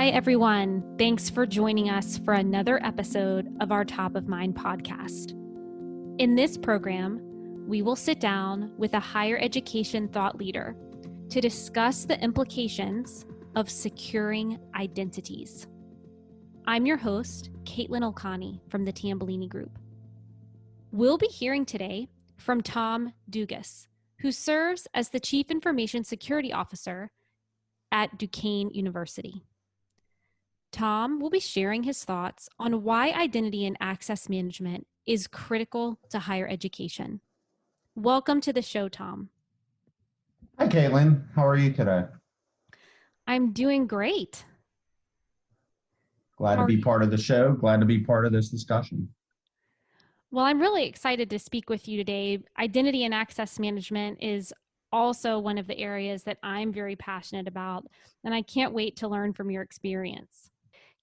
Hi, everyone. Thanks for joining us for another episode of our Top of Mind podcast. In this program, we will sit down with a higher education thought leader to discuss the implications of securing identities. I'm your host, Katelyn Ilkani from the Tambellini Group. We'll be hearing today from Tom Dugas, who serves as the Chief Information Security Officer at Duquesne University. Tom will be sharing his thoughts on why identity and access management is critical to higher education. Welcome to the show, Tom. Hi, Katelyn. How are you today? I'm doing great. Glad to be part of the show. Glad to be part of this discussion. Well, I'm really excited to speak with you today. Identity and access management is also one of the areas that I'm very passionate about, and I can't wait to learn from your experience.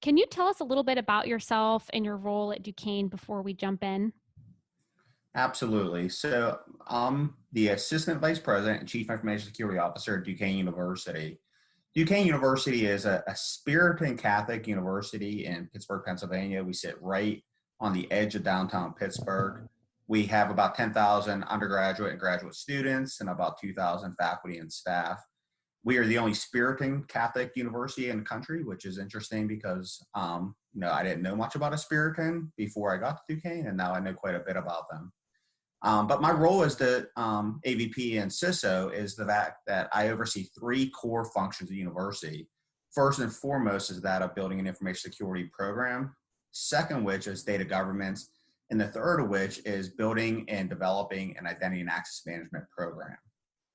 Can you tell us a little bit about yourself and your role at Duquesne before we jump in? Absolutely. So I'm the Assistant Vice President and Chief Information Security Officer at Duquesne University. Duquesne University is a Puritan Catholic university in Pittsburgh, Pennsylvania. We sit right on the edge of downtown Pittsburgh. We have about 10,000 undergraduate and graduate students and about 2,000 faculty and staff. We are the only Puritan Catholic university in the country, which is interesting because, I didn't know much about a Puritan before I got to Duquesne, and now I know quite a bit about them. But my role as the AVP and CISO is the fact that I oversee three core functions of the university. First and foremost is that of building an information security program. Second, which is data governance. And the third of which is building and developing an identity and access management program.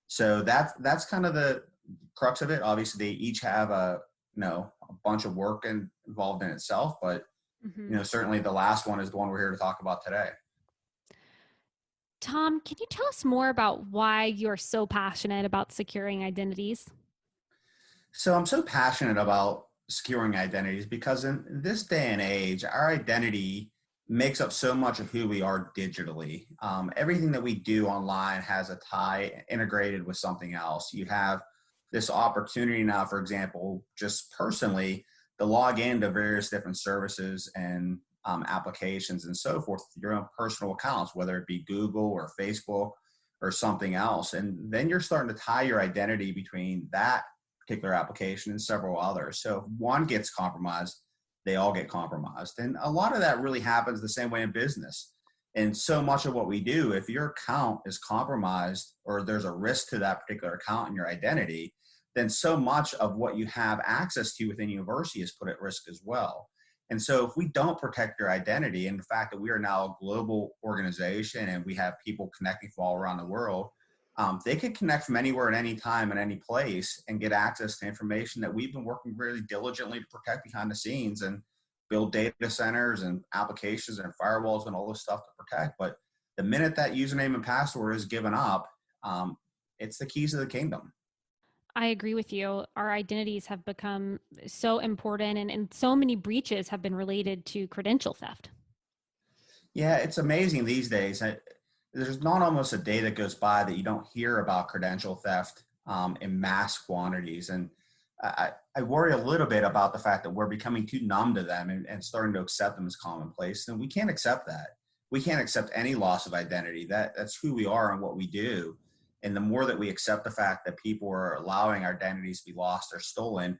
So that's kind of the crux of it. Obviously, they each have a bunch of work involved in itself, but certainly the last one is the one we're here to talk about today. Tom, can you tell us more about why you're so passionate about securing identities? So I'm so passionate about securing identities because in this day and age, our identity makes up so much of who we are digitally. Everything that we do online has a tie integrated with something else. You have this opportunity now, for example, just personally, to log into various different services and applications and so forth, your own personal accounts, whether it be Google or Facebook or something else. And then you're starting to tie your identity between that particular application and several others. So if one gets compromised, they all get compromised. And a lot of that really happens the same way in business. And so much of what we do, if your account is compromised or there's a risk to that particular account and your identity, then so much of what you have access to within university is put at risk as well. And so if we don't protect your identity and the fact that we are now a global organization and we have people connecting from all around the world, they can connect from anywhere at any time and any place and get access to information that we've been working really diligently to protect behind the scenes and build data centers and applications and firewalls and all this stuff to protect. But the minute that username and password is given up, it's the keys to the kingdom. I agree with you. Our identities have become so important, and so many breaches have been related to credential theft. Yeah, it's amazing these days. There's not almost a day that goes by that you don't hear about credential theft in mass quantities. And I worry a little bit about the fact that we're becoming too numb to them and starting to accept them as commonplace. And we can't accept that. We can't accept any loss of identity. That's who we are and what we do. And the more that we accept the fact that people are allowing our identities to be lost or stolen,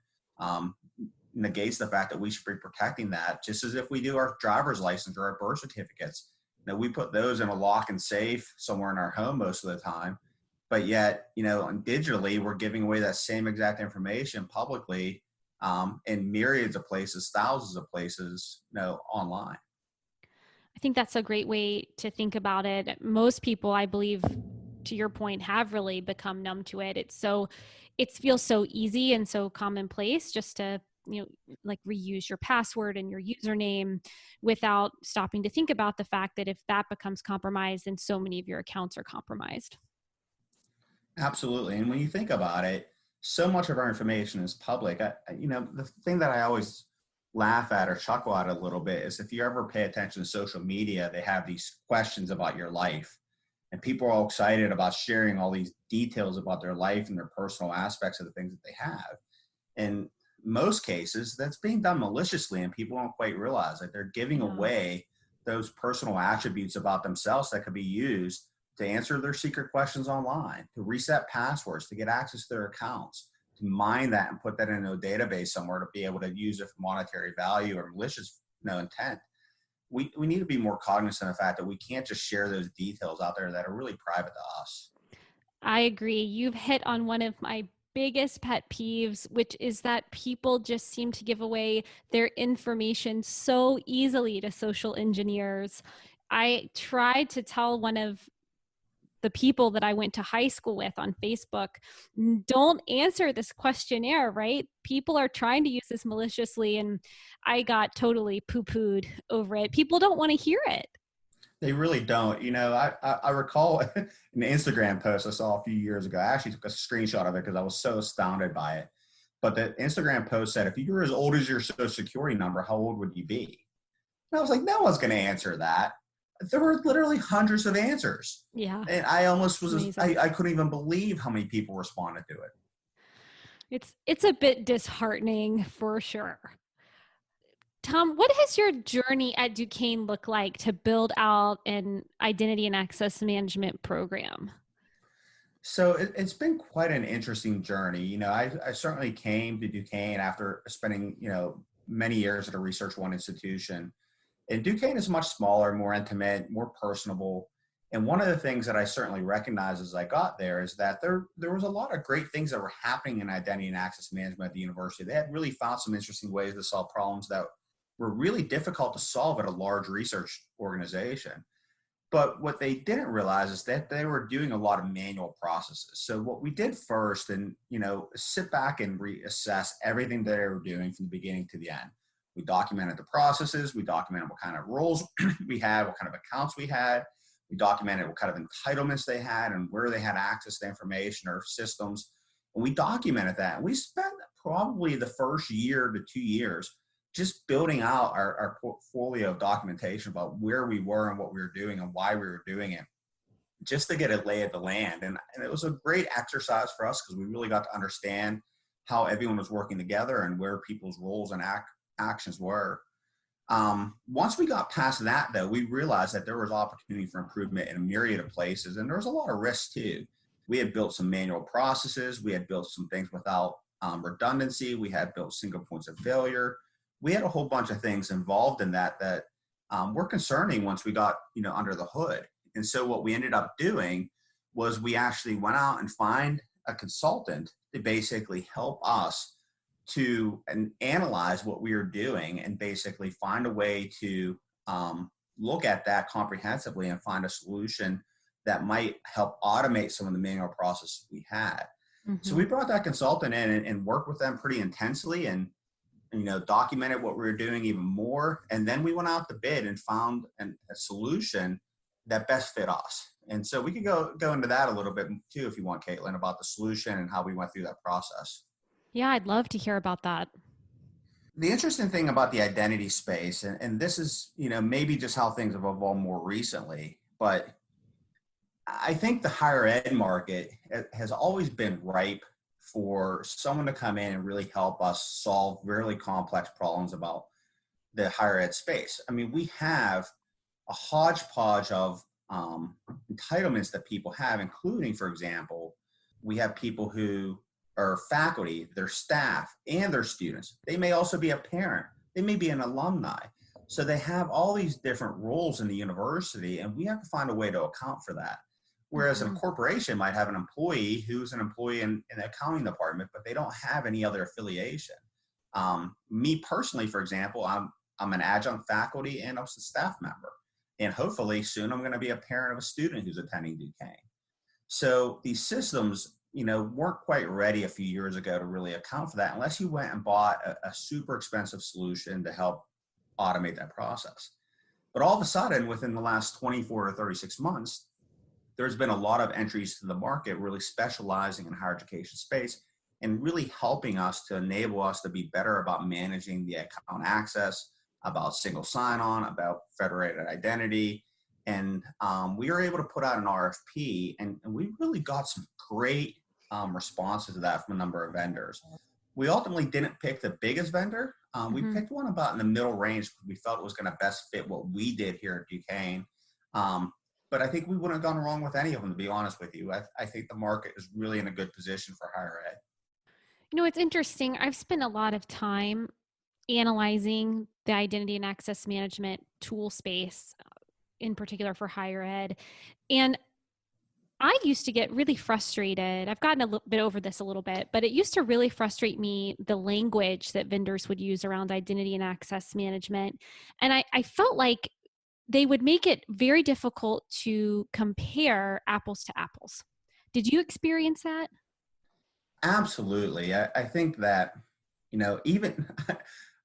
negates the fact that we should be protecting that, just as if we do our driver's license or our birth certificates. We put those in a lock and safe somewhere in our home most of the time, but yet, digitally, we're giving away that same exact information publicly in myriads of places, thousands of places, online. I think that's a great way to think about it. Most people, I believe, to your point, have really become numb to it. It feels so easy and so commonplace just to, like reuse your password and your username without stopping to think about the fact that if that becomes compromised, then so many of your accounts are compromised. Absolutely. And when you think about it, so much of our information is public. The thing that I always laugh at or chuckle at a little bit is if you ever pay attention to social media, they have these questions about your life. And people are all excited about sharing all these details about their life and their personal aspects of the things that they have. And most cases, that's being done maliciously, and people don't quite realize that they're giving away those personal attributes about themselves that could be used to answer their secret questions online, to reset passwords, to get access to their accounts, to mine that and put that into a database somewhere to be able to use it for monetary value or malicious intent. We need to be more cognizant of the fact that we can't just share those details out there that are really private to us. I agree. You've hit on one of my biggest pet peeves, which is that people just seem to give away their information so easily to social engineers. I tried to tell one of the people that I went to high school with on Facebook, don't answer this questionnaire, right? People are trying to use this maliciously, and I got totally poo-pooed over it. People don't want to hear it. They really don't. I recall an Instagram post I saw a few years ago. I actually took a screenshot of it because I was so astounded by it. But the Instagram post said, if you were as old as your social security number, how old would you be? And I was like, no one's going to answer that. There were literally hundreds of answers. Yeah. And I almost was, I couldn't even believe how many people responded to it. It's a bit disheartening for sure. Tom, what has your journey at Duquesne look like to build out an identity and access management program? So it's been quite an interesting journey. I certainly came to Duquesne after spending, many years at a Research One institution. And Duquesne is much smaller, more intimate, more personable. And one of the things that I certainly recognized as I got there is that there was a lot of great things that were happening in identity and access management at the university. They had really found some interesting ways to solve problems that were really difficult to solve at a large research organization. But what they didn't realize is that they were doing a lot of manual processes. So what we did first, and sit back and reassess everything that they were doing from the beginning to the end. We documented the processes. We documented what kind of roles we had, what kind of accounts we had. We documented what kind of entitlements they had and where they had access to information or systems. And we documented that. And we spent probably the first year to 2 years just building out our portfolio of documentation about where we were and what we were doing and why we were doing it, just to get a lay of the land. And it was a great exercise for us because we really got to understand how everyone was working together and where people's roles and actions were. Once we got past that, though, we realized that there was opportunity for improvement in a myriad of places, and there was a lot of risk too. We had built some manual processes. We had built some things without redundancy. We had built single points of failure. We had a whole bunch of things involved in that were concerning once we got under the hood. And so what we ended up doing was we actually went out and find a consultant to basically help us to analyze what we were doing and basically find a way to look at that comprehensively and find a solution that might help automate some of the manual processes we had. Mm-hmm. So we brought that consultant in and worked with them pretty intensely and documented what we were doing even more. And then we went out to bid and found a solution that best fit us. And so we could go into that a little bit too, if you want, Katelyn, about the solution and how we went through that process. Yeah, I'd love to hear about that. The interesting thing about the identity space, and this is, maybe just how things have evolved more recently, but I think the higher ed market has always been ripe for someone to come in and really help us solve really complex problems about the higher ed space. I mean, we have a hodgepodge of entitlements that people have, including, for example, we have people who are faculty, their staff, and their students. They may also be a parent. They may be an alumni. So they have all these different roles in the university, and we have to find a way to account for that. Whereas a corporation might have an employee who's an employee in the accounting department, but they don't have any other affiliation. Me personally, for example, I'm an adjunct faculty and I'm a staff member. And hopefully soon I'm going to be a parent of a student who's attending Duquesne. So these systems, weren't quite ready a few years ago to really account for that unless you went and bought a super expensive solution to help automate that process. But all of a sudden, within the last 24 to 36 months, there's been a lot of entries to the market really specializing in higher education space and really helping us to enable us to be better about managing the account access, about single sign-on, about federated identity. And we were able to put out an RFP, and we really got some great responses to that from a number of vendors. We ultimately didn't pick the biggest vendor. We Mm-hmm. picked one about in the middle range because we felt it was going to best fit what we did here at Duquesne. Um, but I think we wouldn't have gone wrong with any of them, to be honest with you. I think the market is really in a good position for higher ed. It's interesting. I've spent a lot of time analyzing the identity and access management tool space, in particular for higher ed. And I used to get really frustrated. I've gotten a bit over this a little bit, but it used to really frustrate me the language that vendors would use around identity and access management. And I felt like they would make it very difficult to compare apples to apples. Did you experience that? Absolutely. I think that, even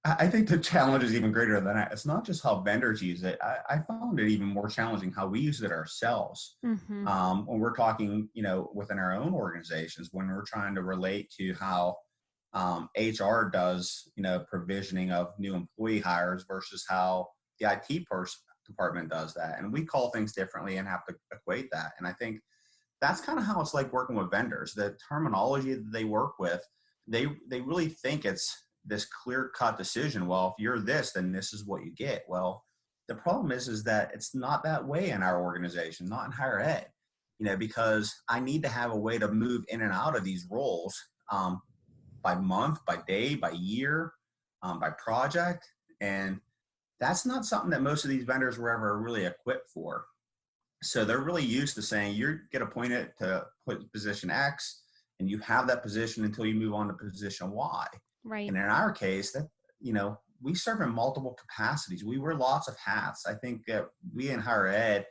I think the challenge is even greater than that. It's not just how vendors use it. I found it even more challenging how we use it ourselves. Mm-hmm. When we're talking, within our own organizations, when we're trying to relate to how HR does, provisioning of new employee hires versus how the department does that. And we call things differently and have to equate that. And I think that's kind of how it's like working with vendors. The terminology that they work with, they really think it's this clear cut decision. Well, if you're this, then this is what you get. Well, the problem is that it's not that way in our organization, not in higher ed, because I need to have a way to move in and out of these roles by month, by day, by year, by project. And that's not something that most of these vendors were ever really equipped for. So they're really used to saying you get appointed to position X and you have that position until you move on to position Y. Right. And in our case, that, we serve in multiple capacities. We wear lots of hats. I think that we in higher ed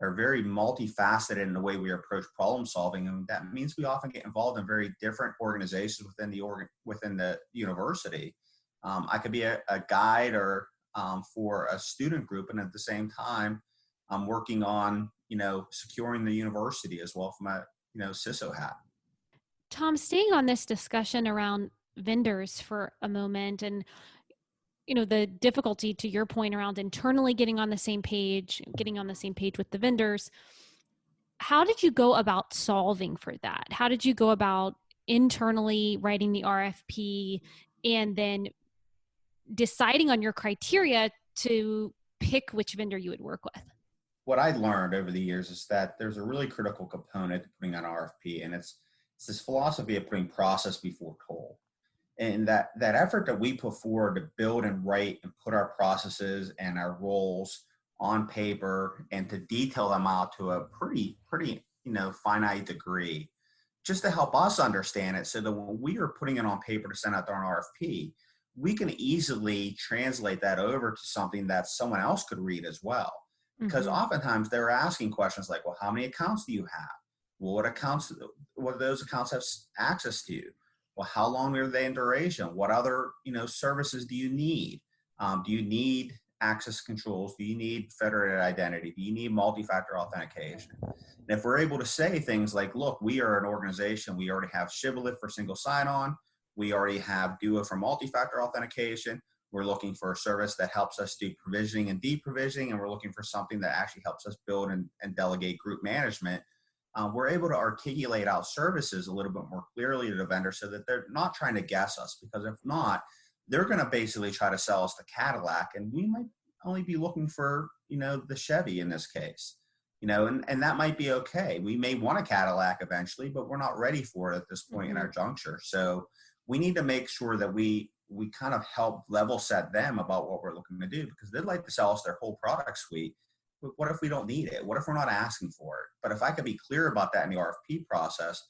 are very multifaceted in the way we approach problem solving. And that means we often get involved in very different organizations within the university. I could be a guide or for a student group. And at the same time, I'm working on, securing the university as well from a, CISO hat. Tom, staying on this discussion around vendors for a moment, and the difficulty, to your point, around internally getting on the same page with the vendors, how did you go about solving for that? How did you go about internally writing the RFP and then deciding on your criteria to pick which vendor you would work with? What I learned over the years is that there's a really critical component to putting on RFP, and it's this philosophy of putting process before tool. And that effort that we put forward to build and write and put our processes and our roles on paper and to detail them out to a pretty finite degree, just to help us understand it, so that when we are putting it on paper to send out our RFP, we can easily translate that over to something that someone else could read as well. Because Mm-hmm. oftentimes they're asking questions like, well, how many accounts do you have? Well, what do those accounts have access to? Well, how long are they in duration? What other, services do you need? Do you need access controls? Do you need federated identity? Do you need multi-factor authentication? And if we're able to say things like, look, we are an organization, we already have Shibboleth for single sign-on, we already have Duo for multi-factor authentication, we're looking for a service that helps us do provisioning and deprovisioning, and we're looking for something that actually helps us build and delegate group management. We're able to articulate out services a little bit more clearly to the vendor so that they're not trying to guess us, because if not, they're going to basically try to sell us the Cadillac, and we might only be looking for, the Chevy in this case, and that might be okay. We may want a Cadillac eventually, but we're not ready for it at this point in our juncture. So we need to make sure that we kind of help level set them about what we're looking to do, because they'd like to sell us their whole product suite. But what if we don't need it? What if we're not asking for it? But if I could be clear about that in the RFP process,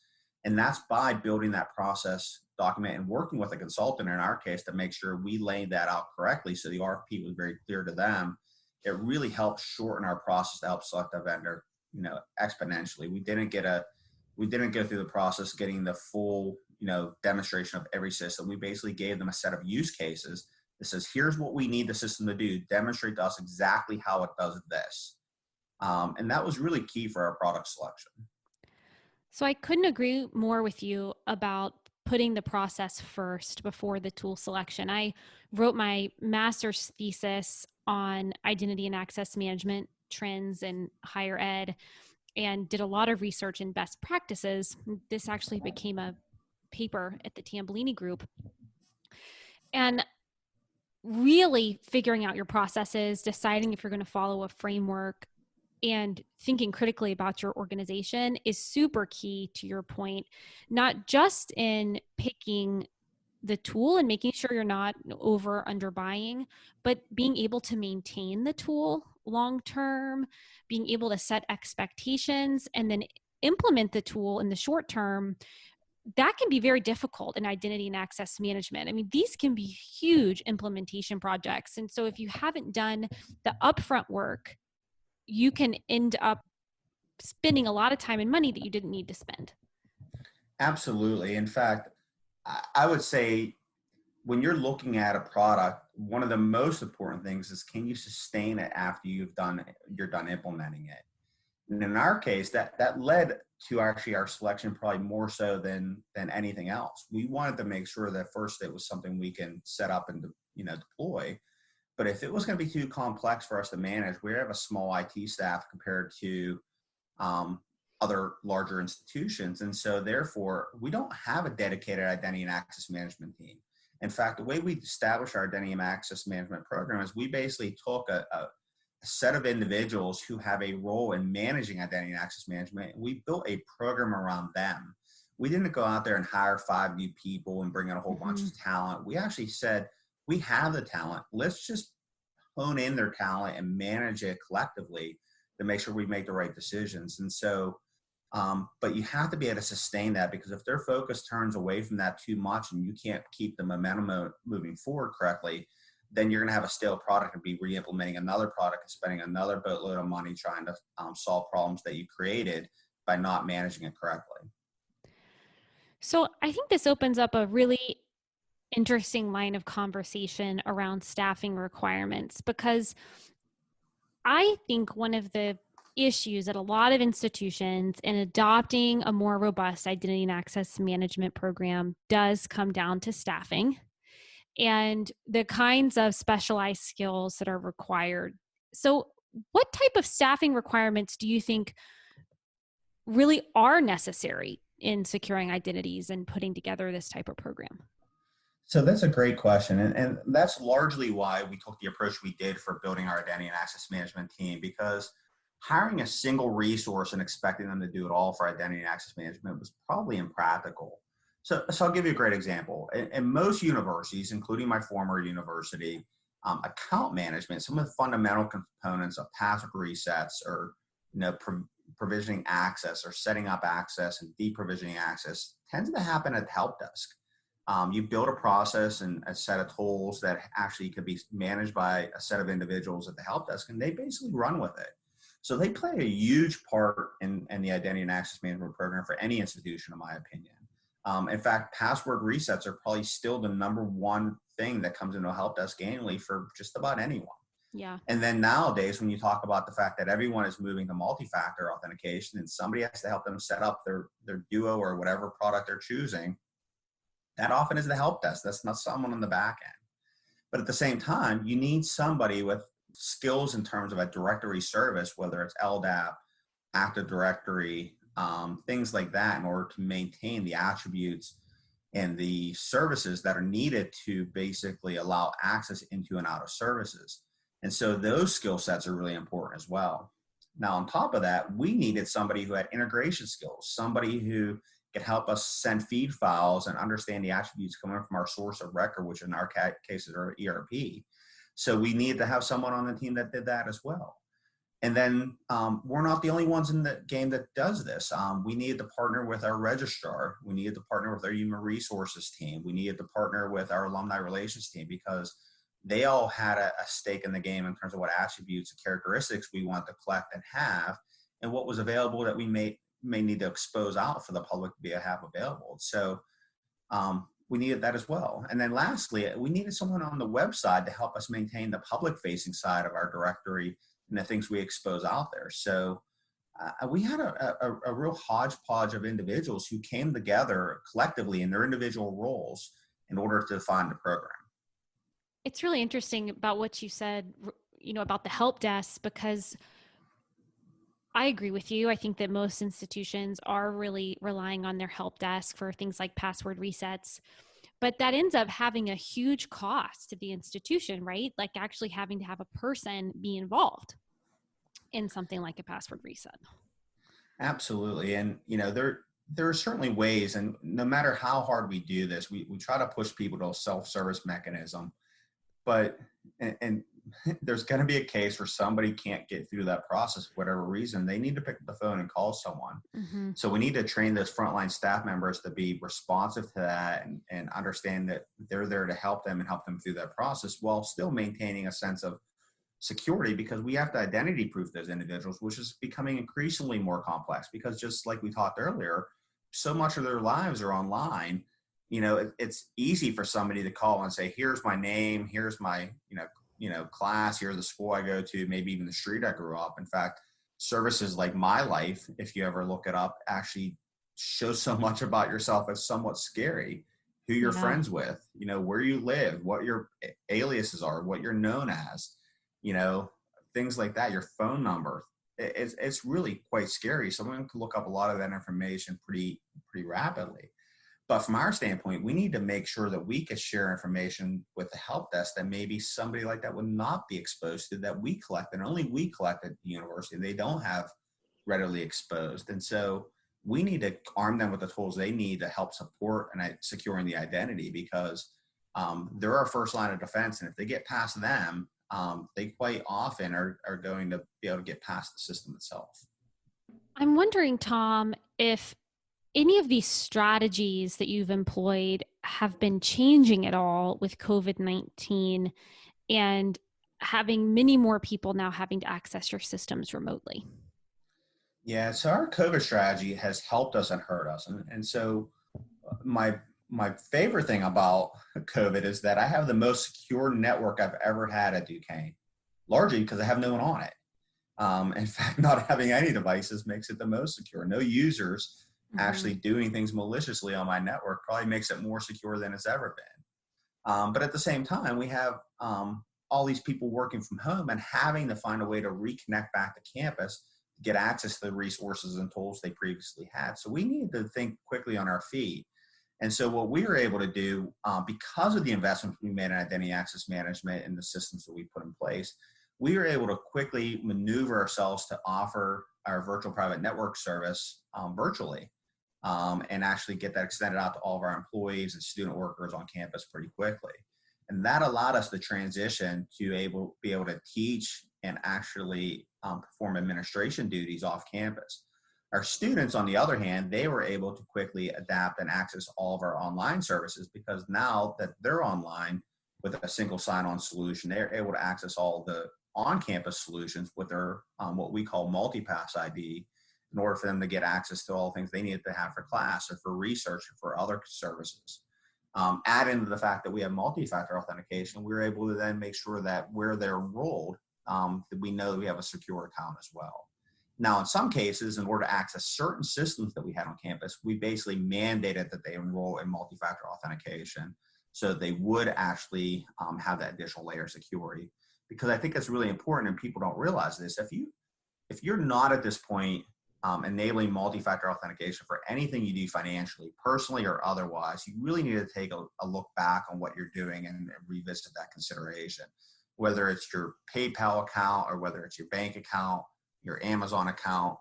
and that's by building that process document and working with a consultant in our case to make sure we laid that out correctly so the RFP was very clear to them, it really helps shorten our process to help select a vendor, exponentially. We didn't go through the process getting the full, demonstration of every system. We basically gave them a set of use cases that says, here's what we need the system to do. Demonstrate to us exactly how it does this. And that was really key for our product selection. So I couldn't agree more with you about putting the process first before the tool selection. I wrote my master's thesis on identity and access management trends in higher ed and did a lot of research in best practices. This actually became a paper at the Tambellini Group. And really figuring out your processes, deciding if you're going to follow a framework, and thinking critically about your organization is super key, to your point, not just in picking the tool and making sure you're not over under buying, but being able to maintain the tool long term, being able to set expectations and then implement the tool in the short term. That can be very difficult in identity and access management. I mean, these can be huge implementation projects. And so if you haven't done the upfront work, you can end up spending a lot of time and money that you didn't need to spend. Absolutely. In fact, I would say when you're looking at a product, one of the most important things is, can you sustain it after you're done implementing it? And in our case, that led to actually our selection probably more so than anything else. We wanted to make sure that first it was something we can set up and deploy. But if it was going to be too complex for us to manage, we have a small IT staff compared to other larger institutions. And so therefore, we don't have a dedicated identity and access management team. In fact, the way we established our identity and access management program is we basically took a set of individuals who have a role in managing identity and access management, and we built a program around them. We didn't go out there and hire 5 new people and bring in a whole bunch of talent. We actually said, we have the talent. Let's just hone in their talent and manage it collectively to make sure we make the right decisions. And so, but you have to be able to sustain that, because if their focus turns away from that too much and you can't keep the momentum moving forward correctly, then you're going to have a stale product and be re-implementing another product and spending another boatload of money trying to solve problems that you created by not managing it correctly. So I think this opens up a really interesting line of conversation around staffing requirements, because I think one of the issues at a lot of institutions in adopting a more robust identity and access management program does come down to staffing and the kinds of specialized skills that are required. So what type of staffing requirements do you think really are necessary in securing identities and putting together this type of program? So that's a great question. And that's largely why we took the approach we did for building our identity and access management team, because hiring a single resource and expecting them to do it all for identity and access management was probably impractical. So I'll give you a great example. In most universities, including my former university, account management, some of the fundamental components of password resets or provisioning access or setting up access and deprovisioning access tends to happen at the help desk. You build a process and a set of tools that actually could be managed by a set of individuals at the help desk, and they basically run with it. So they play a huge part in the identity and access management program for any institution, in my opinion. In fact, password resets are probably still the number one thing that comes into a help desk annually for just about anyone. Yeah. And then nowadays, when you talk about the fact that everyone is moving to multi-factor authentication and somebody has to help them set up their Duo or whatever product they're choosing, that often is the help desk. That's not someone on the back end. But at the same time, you need somebody with skills in terms of a directory service, whether it's LDAP, Active Directory, things like that, in order to maintain the attributes and the services that are needed to basically allow access into and out of services. And so those skill sets are really important as well. Now, on top of that, we needed somebody who had integration skills, somebody who could help us send feed files and understand the attributes coming from our source of record, which in our cases are ERP. So we needed to have someone on the team that did that as well. And then we're not the only ones in the game that does this. We needed to partner with our registrar. We needed to partner with our human resources team. We needed to partner with our alumni relations team, because they all had a stake in the game in terms of what attributes and characteristics we want to collect and have, and what was available that we may need to expose out for the public to have available. So we needed that as well. And then lastly, we needed someone on the website to help us maintain the public-facing side of our directory and the things we expose out there. So we had a real hodgepodge of individuals who came together collectively in their individual roles in order to define the program. It's really interesting about what you said, about the help desk, because I agree with you. I think that most institutions are really relying on their help desk for things like password resets, but that ends up having a huge cost to the institution, right? Like actually having to have a person be involved in something like a password reset. Absolutely. And, there are certainly ways, and no matter how hard we do this, we try to push people to a self-service mechanism. But, and there's going to be a case where somebody can't get through that process for whatever reason. They need to pick up the phone and call someone. Mm-hmm. So we need to train those frontline staff members to be responsive to that and understand that they're there to help them and help them through that process while still maintaining a sense of security, because we have to identity proof those individuals, which is becoming increasingly more complex because, just like we talked earlier, so much of their lives are online. It's easy for somebody to call and say, here's my name, here's my class, here's the school I go to, maybe even the street I grew up. In fact, services like My Life, if you ever look it up, actually show so much about yourself. It's somewhat scary. Who you're Yeah. friends with, where you live, what your aliases are, what you're known as, things like that, your phone number. It's really quite scary. Someone can look up a lot of that information pretty rapidly. But from our standpoint, we need to make sure that we can share information with the help desk that maybe somebody like that would not be exposed to, that we collect, and only we collect at the university. They don't have readily exposed. And so we need to arm them with the tools they need to help support and securing the identity, because they're our first line of defense. And if they get past them, they quite often are going to be able to get past the system itself. I'm wondering, Tom, if any of these strategies that you've employed have been changing at all with COVID-19 and having many more people now having to access your systems remotely. Yeah, so our COVID strategy has helped us and hurt us. And so my favorite thing about COVID is that I have the most secure network I've ever had at Duquesne, largely because I have no one on it. In fact, not having any devices makes it the most secure. No users actually doing things maliciously on my network probably makes it more secure than it's ever been. But at the same time, we have all these people working from home and having to find a way to reconnect back to campus, get access to the resources and tools they previously had. So we need to think quickly on our feet. And so what we were able to do, because of the investments we made in identity access management and the systems that we put in place, we were able to quickly maneuver ourselves to offer our virtual private network service virtually, and actually get that extended out to all of our employees and student workers on campus pretty quickly. And that allowed us to transition to be able to teach and actually perform administration duties off campus. Our students, on the other hand, they were able to quickly adapt and access all of our online services, because now that they're online with a single sign-on solution, they're able to access all the on-campus solutions with their what we call multi-pass ID, in order for them to get access to all the things they needed to have for class or for research or for other services. Add into the fact that we have multi-factor authentication, we're able to then make sure that where they're enrolled, that we know that we have a secure account as well. Now, in some cases, in order to access certain systems that we had on campus, we basically mandated that they enroll in multi-factor authentication so that they would actually have that additional layer of security. Because I think it's really important, and people don't realize this. If you're not at this point enabling multi-factor authentication for anything you do financially, personally or otherwise, you really need to take a look back on what you're doing and revisit that consideration. Whether it's your PayPal account or whether it's your bank account, your Amazon account,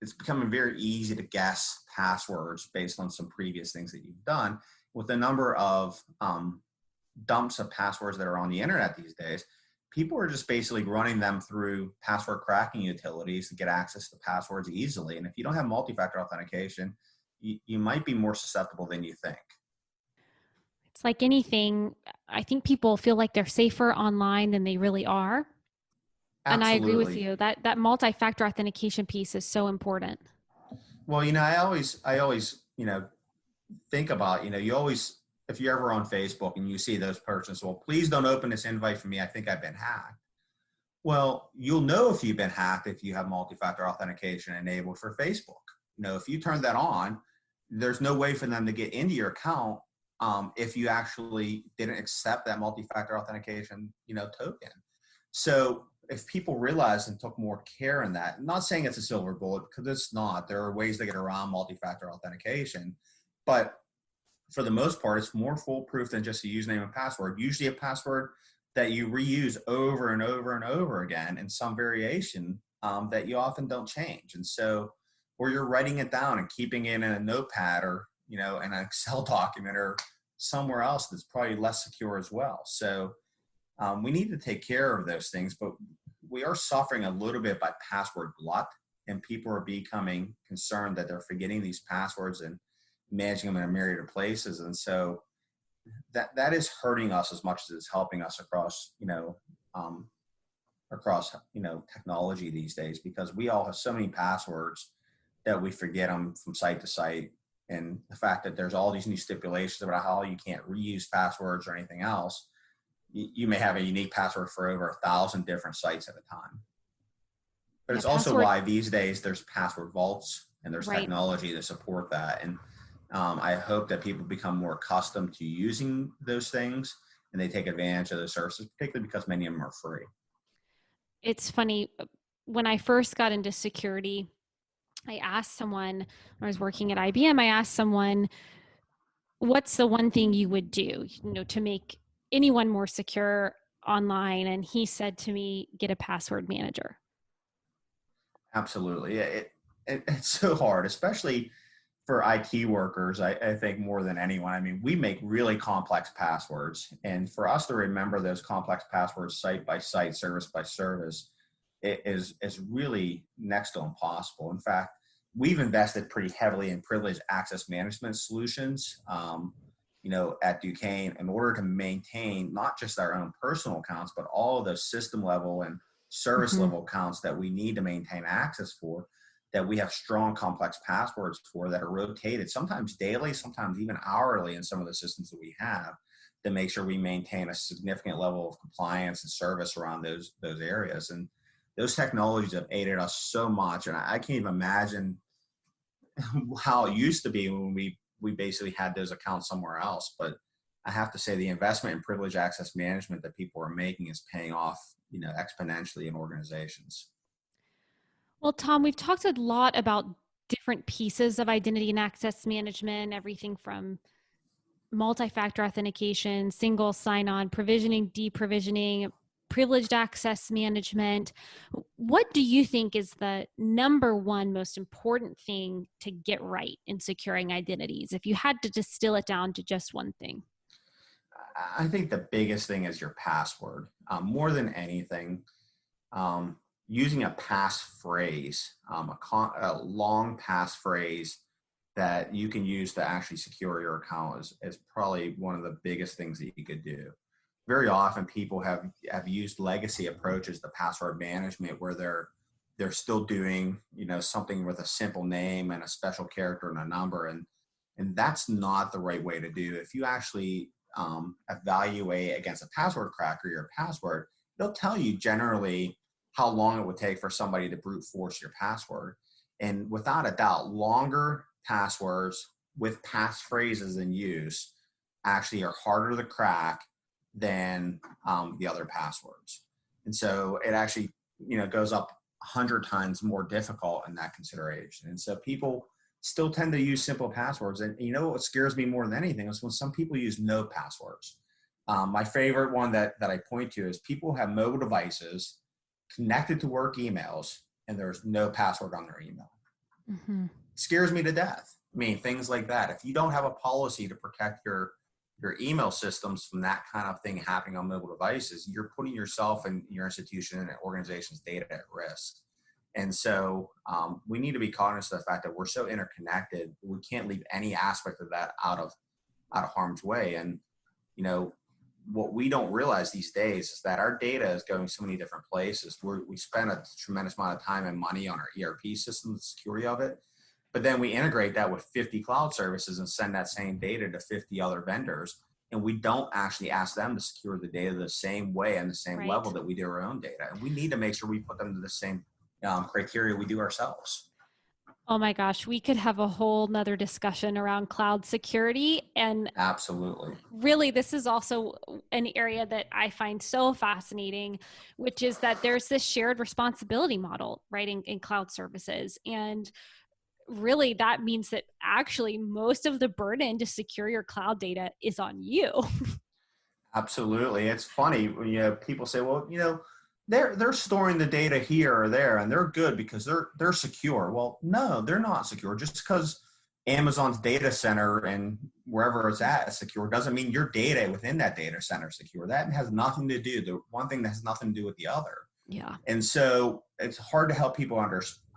it's becoming very easy to guess passwords based on some previous things that you've done. With the number of dumps of passwords that are on the internet these days, people are just basically running them through password cracking utilities to get access to passwords easily. And if you don't have multi-factor authentication, you might be more susceptible than you think. It's like anything. I think people feel like they're safer online than they really are. And I agree with Absolutely. you that multi-factor authentication piece is so important. Well, I always, think about, you always, if you're ever on Facebook and you see those persons, well, please don't open this invite for me, I think I've been hacked. Well, you'll know if you've been hacked if you have multi-factor authentication enabled for Facebook. If you turn that on, there's no way for them to get into your account if you actually didn't accept that multi-factor authentication, token. So if people realized and took more care in that, I'm not saying it's a silver bullet because it's not. There are ways to get around multi-factor authentication, but for the most part, it's more foolproof than just a username and password. Usually a password that you reuse over and over and over again in some variation that you often don't change. And so, or you're writing it down and keeping it in a notepad or, in an Excel document or somewhere else that's probably less secure as well. So we need to take care of those things, but we are suffering a little bit by password glut, and people are becoming concerned that they're forgetting these passwords and managing them in a myriad of places. And so that is hurting us as much as it's helping us across technology these days, because we all have so many passwords that we forget them from site to site. And the fact that there's all these new stipulations about how you can't reuse passwords or anything else, you may have a unique password for over 1,000 different sites at a time. But it's also why these days there's password vaults and there's technology to support that. And I hope that people become more accustomed to using those things and they take advantage of those services, particularly because many of them are free. It's funny. When I first got into security, I asked someone, when I was working at IBM, I asked someone, what's the one thing you would do, to make anyone more secure online? And he said to me, get a password manager. Absolutely. It's so hard, especially for IT workers, I think more than anyone. I mean, we make really complex passwords, and for us to remember those complex passwords site by site, service by service, it is really next to impossible. In fact, we've invested pretty heavily in privileged access management solutions, at Duquesne, in order to maintain not just our own personal accounts, but all of those system level and service level accounts that we need to maintain access for, that we have strong complex passwords for, that are rotated sometimes daily, sometimes even hourly in some of the systems that we have, to make sure we maintain a significant level of compliance and service around those areas. And those technologies have aided us so much. And I can't even imagine how it used to be when we basically had those accounts somewhere else. But I have to say the investment in privileged access management that people are making is paying off, exponentially in organizations. Well, Tom, we've talked a lot about different pieces of identity and access management, everything from multi-factor authentication, single sign-on, provisioning, deprovisioning, privileged access management. What do you think is the number one most important thing to get right in securing identities, if you had to distill it down to just one thing? I think the biggest thing is your password. More than anything, using a passphrase, a long passphrase that you can use to actually secure your account is probably one of the biggest things that you could do. Very often people have used legacy approaches to password management where they're still doing, something with a simple name and a special character and a number. And that's not the right way to do. If you actually evaluate against a password cracker your password, they'll tell you generally how long it would take for somebody to brute force your password. And without a doubt, longer passwords with passphrases in use actually are harder to crack than the other passwords. And so it actually, goes up 100 times more difficult in that consideration. And so people still tend to use simple passwords. And what scares me more than anything is when some people use no passwords. My favorite one that I point to is people have mobile devices connected to work emails and there's no password on their email. It scares me to death. I mean, things like that. If you don't have a policy to protect your email systems from that kind of thing happening on mobile devices, you're putting yourself and your institution and organization's data at risk. And so we need to be cognizant of the fact that we're so interconnected, we can't leave any aspect of that out of harm's way. And, what we don't realize these days is that our data is going so many different places. We spend a tremendous amount of time and money on our ERP system, the security of it. But then we integrate that with 50 cloud services and send that same data to 50 other vendors. And we don't actually ask them to secure the data the same way and the same level that we do our own data. And we need to make sure we put them to the same criteria we do ourselves. Oh my gosh, we could have a whole nother discussion around cloud security. And Absolutely. really, this is also an area that I find so fascinating, which is that there's this shared responsibility model, right, in cloud services. And really, that means that actually most of the burden to secure your cloud data is on you. Absolutely. It's funny when people say, well, they're storing the data here or there and they're good because they're secure. Well, no, they're not secure. Just because Amazon's data center and wherever it's at is secure doesn't mean your data within that data center is secure. That has nothing to do. The one thing that has nothing to do with the other. Yeah. And so it's hard to help people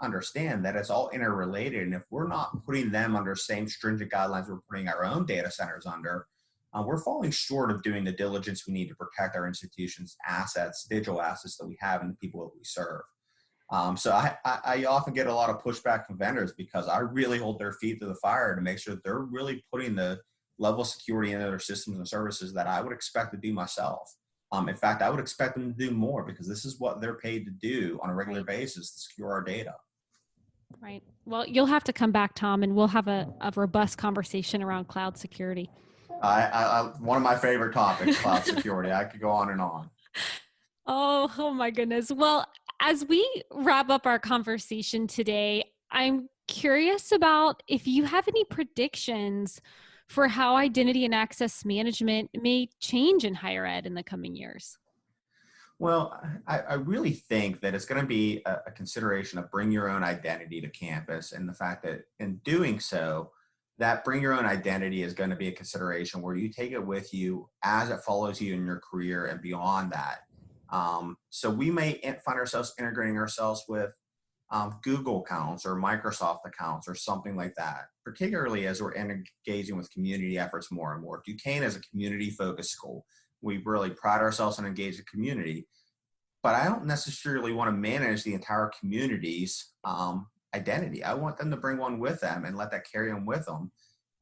understand that it's all interrelated. And if we're not putting them under same stringent guidelines we're putting our own data centers under, we're falling short of doing the diligence we need to protect our institutions' assets, digital assets that we have, and the people that we serve. So I often get a lot of pushback from vendors because I really hold their feet to the fire to make sure that they're really putting the level of security into their systems and services that I would expect to do myself. In fact, I would expect them to do more because this is what they're paid to do on a regular basis to secure our data. Right. Well, you'll have to come back, Tom, and we'll have a robust conversation around cloud security. One of my favorite topics, cloud security. I could go on and on. Oh my goodness. Well, as we wrap up our conversation today, I'm curious about if you have any predictions for how identity and access management may change in higher ed in the coming years. Well, I really think that it's going to be a consideration of bring your own identity to campus, and the fact that in doing so, that bring your own identity is going to be a consideration where you take it with you as it follows you in your career and beyond that. So we may find ourselves integrating ourselves with Google accounts or Microsoft accounts or something like that, particularly as we're engaging with community efforts more and more. Duquesne is a community-focused school. We really pride ourselves on engaging the community, but I don't necessarily want to manage the entire community's identity. I want them to bring one with them and let that carry them with them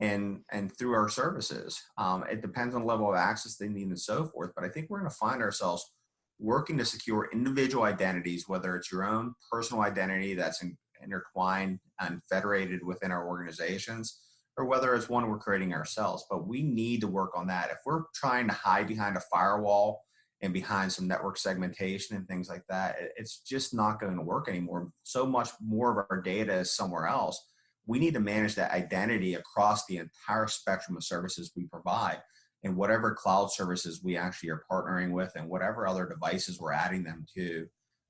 and through our services. It depends on the level of access they need and so forth, but I think we're going to find ourselves working to secure individual identities, whether it's your own personal identity that's intertwined and federated within our organizations, or whether it's one we're creating ourselves. But we need to work on that. If we're trying to hide behind a firewall and behind some network segmentation and things like that, it's just not going to work anymore. So much more of our data is somewhere else. We need to manage that identity across the entire spectrum of services we provide, and whatever cloud services we actually are partnering with and whatever other devices we're adding them to,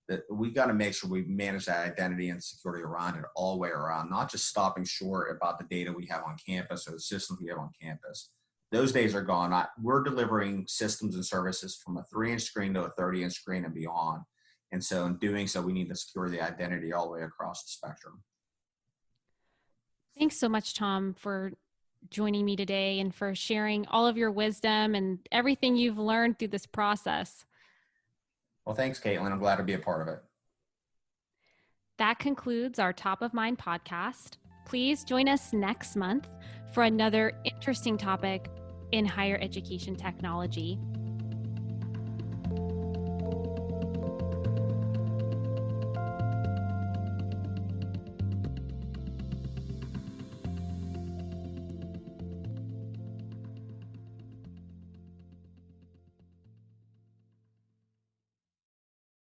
that we got to make sure we manage that identity and security around it all the way around, not just stopping short about the data we have on campus or the systems we have on campus. Those days are gone. We're delivering systems and services from a 3-inch screen to a 30-inch screen and beyond. And so in doing so, we need to secure the identity all the way across the spectrum. Thanks so much, Tom, for joining me today and for sharing all of your wisdom and everything you've learned through this process. Well, thanks, Katelyn. I'm glad to be a part of it. That concludes our Top of Mind podcast. Please join us next month for another interesting topic in higher education technology.